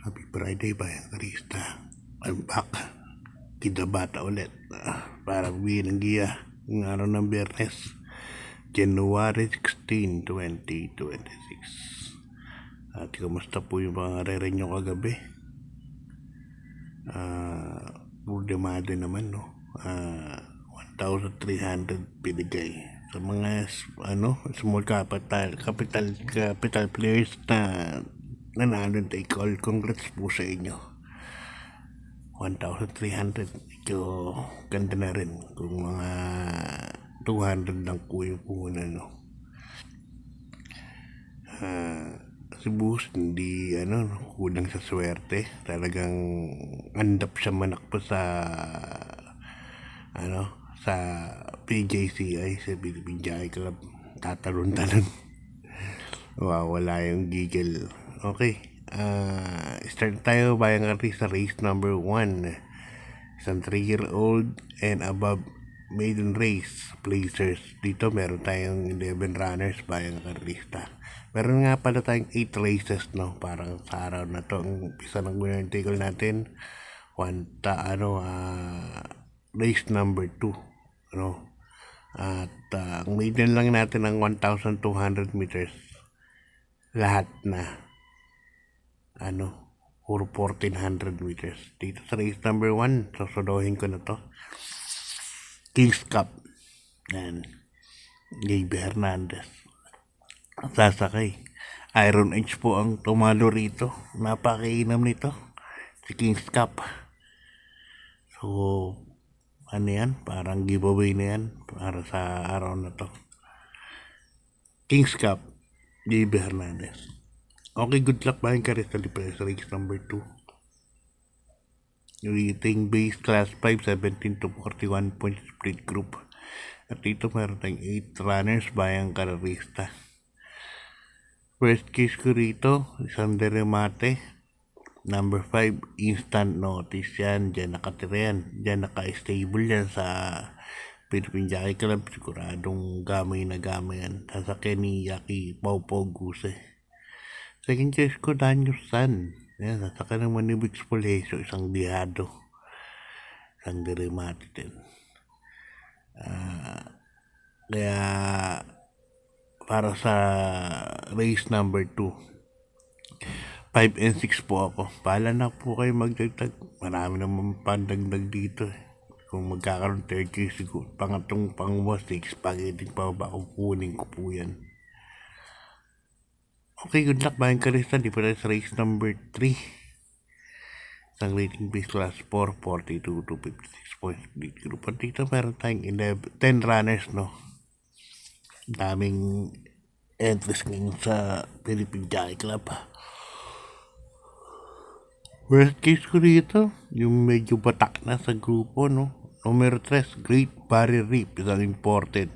Happy Friday ba yan, Krista? I'm back. Kinabata ulit. Para bigyan ng giya. Ng araw ng Biyernes. January 16, 2026. At kumusta po yung mga rere nyo kagabi? Problemado naman, no? 1,300 pinigay. Sa mga small capital players na nanalo take all, congrats po sa inyo. 1,300, medyo ganda na rin kung mga 200 lang po yung puhunan, no? Si Boost hindi kulang sa swerte, talagang andap siya manakpo sa sa PJCI, sa Philippine Jockey Club. Tatalon-talon. Wala yung gigil. Okay, start tayo bayang artista race number 1. Isang 3-year-old and above maiden race placers. Dito meron tayong 11 runners bayang artista. Meron nga pala tayong 8 races, no? Parang sa araw na to ang umpisa ng winner take all natin. Race number 2, ano? At ang maiden lang natin ng 1,200 meters. Lahat na puro 1,400 meters. Dito sa race number 1, susulohin ko na to. King's Cup. Yan. Gaby Hernandez. Sasakay. Iron Age po ang tumalo rito. Napakainam nito. Si King's Cup. So, yan? Parang giveaway na yan para sa araw na to. King's Cup. Gaby Hernandez. Okay, good luck ba yung Crystal Press race number 2. Rating base class 5, 17 to 41 point split group. At dito meron tayong 8 runners bayang karerista. First case ko rito, isang deremate. Number 5, instant notice yan. Diyan nakatira yan. Diyan naka-stable yan sa Philippine Jockey Club. Siguradong gamay na gamay yan. Sasakyan ni Yaki Pau Guse. Second choice ko, Daniel San. Yan, sasakyan naman ni Vix Poleso. Isang dihado. Isang deremate din. Kaya para sa race number 2, 5 and 6 po ako. Paala na po kayo magdagdag. Marami naman pandagdag dito. Kung magkakaroon 30 siguro, pangatong pangwa 6, pagiting pa ba kukunin ko po yan. Okay, good luck ba yung Karista? Di pa rin sa race number 3. Isang rating base class 4, 42 to 56 points split group. At dito meron tayong 10 runners, no? Daming entries ngayon sa Philippine Jockey Club. Worst case ko dito, yung medyo batak na sa grupo, no? Numero 3, Great Barrier Reef, isang imported.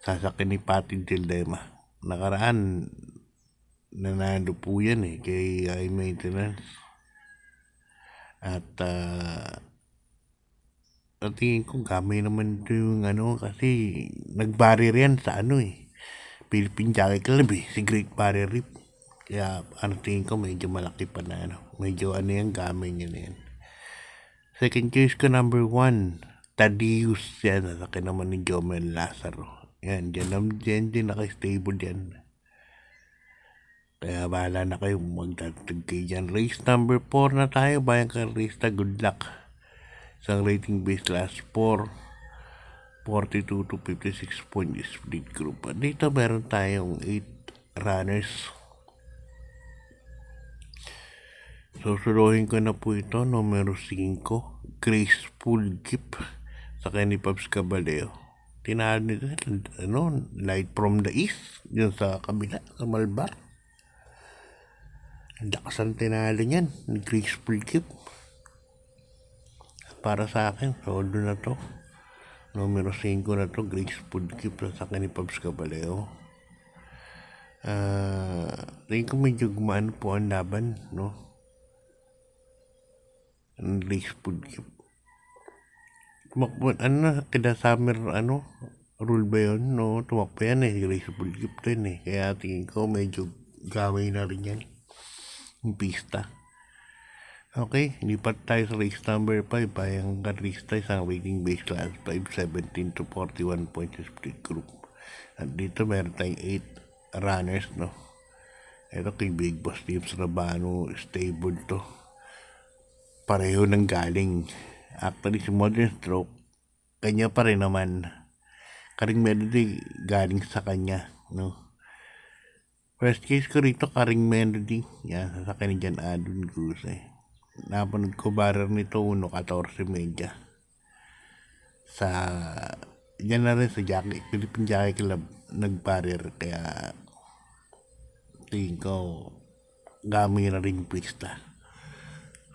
Sasakyan ni Patty Dildema. Nakaraan, nanalo po yan kay high maintenance. At tingin ko gamay naman ito yung kasi nag-barrier yan sa Philippine Jockey Club si Great Barrier Reef. Kaya tingin ko medyo malaki pa na medyo yan, gamay niya na yan. Second choice ko number 1, Tadeus yan. Nasakyan naman ni Jomel Lazaro. Yan, dyan din naka-stable yan. Kaya bahala na kayo magdagdag kayo dyan. Race number 4 na tayo. Bayang Karista, good luck. Isang rating base class 4, 42 to 56 point split group. At dito meron tayong 8 runners. Susulohin ko na po ito. Numero 5, Graceful Gift. Sa ni Pops Caballero. Tinalo nito Light from the East. Yun sa kabila, sa Malbar. Lakas ang tinalo niyan. Graceful Gift. Para sa akin, solo na to. Numero 5 na to, Graceful Gift sa ni Pops Caballero. Tingin ko medyo gumaan po ang laban, no? Ang Graceful Gift. Tumakbo, kida summer, rule ba yun, no? Tumakbo yan Graceful Gift din Kaya tingin ko medyo gamay na rin yan. pista. Okay, lipat tayo sa race number 5. Bayang karista, isang rating base class 5, 17 to 41 points split group. At dito meron tayong 8 runners, no? Ito kay Big Boss James Rabano, stable to. Pareho nang galing. Actually, si Modern Stroke, kanya pa rin naman. Karing Melody, galing sa kanya, no? First case ko rito, Karing Melody. Yan, sasakyan ni Jan Adon Guse. Napanood ko barer nito 1.14 media. Sa, yan na rin sa Jackie, Philippine Jockey Club, nagbarer. Kaya, tingin ko, gamay na rin yung pista.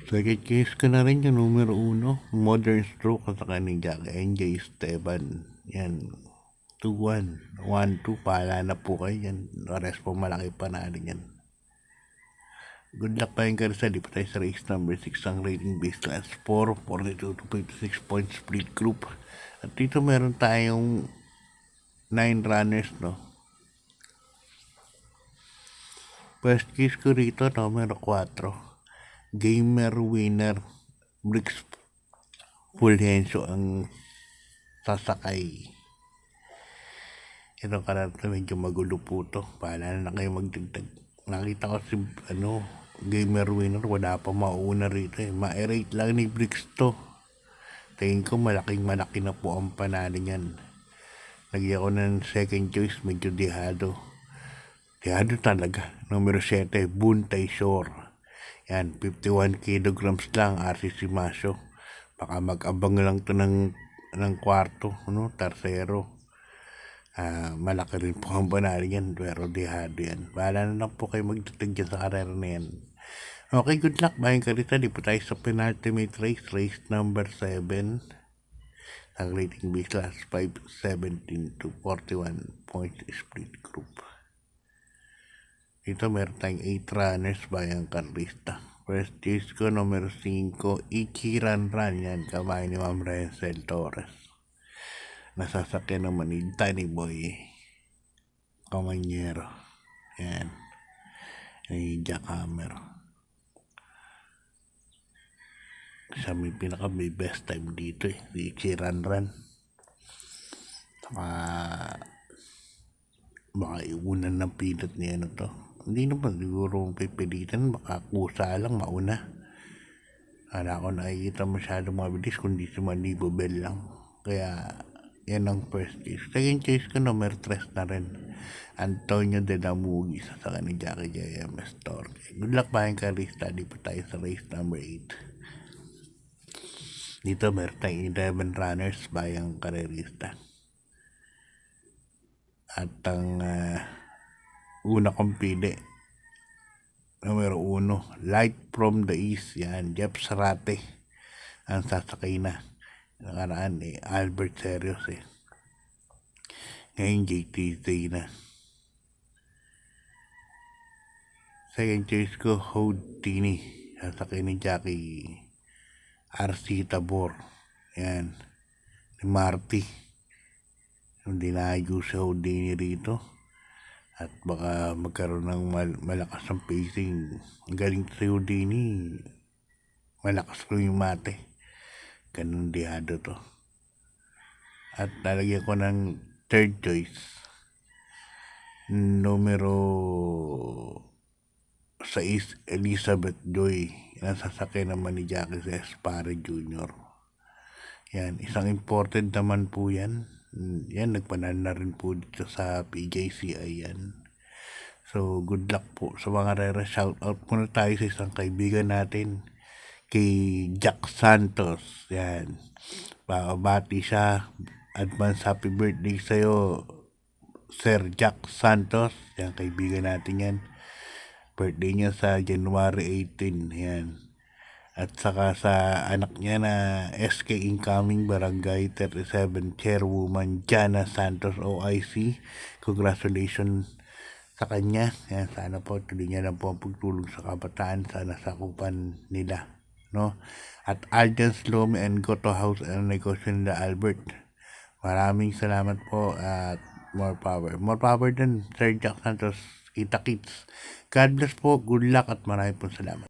Second case ko na rin yung numero 1, Modern Stroke at saka ni Jackie NJ Esteban. Yan, 2-1, 1-2, pala na po kayo yan. Rest po malaki pa na rin yan. Good luck pa yung karisa, di pa tayo sa race number 6 ang rating base class 4, 42 to 56 points split group. At dito meron tayong 9 runners, no? First case ko rito, numero 4. Gamer winner Bricks Fulgencio ang sasakay. Ito karata medyo magulo po to. Paala na kayo magdagdag. Nakita ko si gamer winner, wala pa mauna rito eh. Ma-rate lang ni Bricks to. Tingin ko malaki na po ang panalo niyan. Lagyan ko ng second choice, medyo dehado. Dehado talaga. Numero 7, Buntay Shore. Yan, 51 kilograms lang, RCC Masyo. Baka mag-abang lang to ng kwarto, tersero. Malaki rin po ang panalo yan, pero dehado yan. Bahala na lang po kayo magdadag dyan sa karera na yan. Okay, good luck. Bayang karita, di po tayo sa penultimate race, race number 7. Ang rating base class 5, 17 to 41 points split group. Dito meron tayong 8 runners bayang karista. First chase ko, numero 5, Ichiran Ran. Yan, kamay ni Ma'am Renzel Torres. Nasasakyan naman ni Danny Boy Camanyero. Yan. Ni Jackhammer. Siya may may best time dito eh. Si Ichiran Ran. Baka iunan ng pinat niya to. Hindi naman siguro pipilitan, baka kusa lang mauna. Kala ko nakikita masyado mabilis kundi si Manibo Bell lang. Kaya yan ang first case. Second case ko number 3 na rin, Antonio de la Mugi sa saka ni Jackie JMS Torque. Good luck pa yung karista. Di pa tayo sa race number 8. Dito meron tayong 11 runners bayang karerista. At ang una kong pili, numero 1, Light from the East. Yan, Jeff Sarate ang sasakay na. Nakaraan Albert Serios ngayon JTZ na. Second choice ko, Houdini, sasakay ni Jackie RC Tabor. Yan, ni Marty. Hindi dinayo sa Houdini rito. At baka magkaroon ng malakas ang pacing. Galing sa Houdini, malakas ko yung mate. Ganun dehado to. At lalagyan ko ng third choice, numero 6, Elizabeth Joy. Nasasakyan naman ni Jackie Espare Jr. Yan, isang imported naman po yan. Yan, nagpanalo na rin po dito sa PJCI yan. So, good luck po sa mga rera. Shout out muna tayo sa isang kaibigan natin, kay Jack Santos. Yan, bati siya. Advance happy birthday sa'yo, Sir Jack Santos. Yan, kaibigan natin yan. Birthday niya sa January 18. Yan. At saka sa anak niya na SK Incoming Barangay 37 Chairwoman Jana Santos OIC. Congratulations sa kanya. Yan, sana po tuloy niya lang po ang pagtulong sa kabataan. Sana sakupan nila, no? At Alliance Lomi and Goto House and negosyo nila Albert. Maraming salamat po at more power din, Sir Jack Santos. Kita kits. God bless po, good luck at marami pong salamat.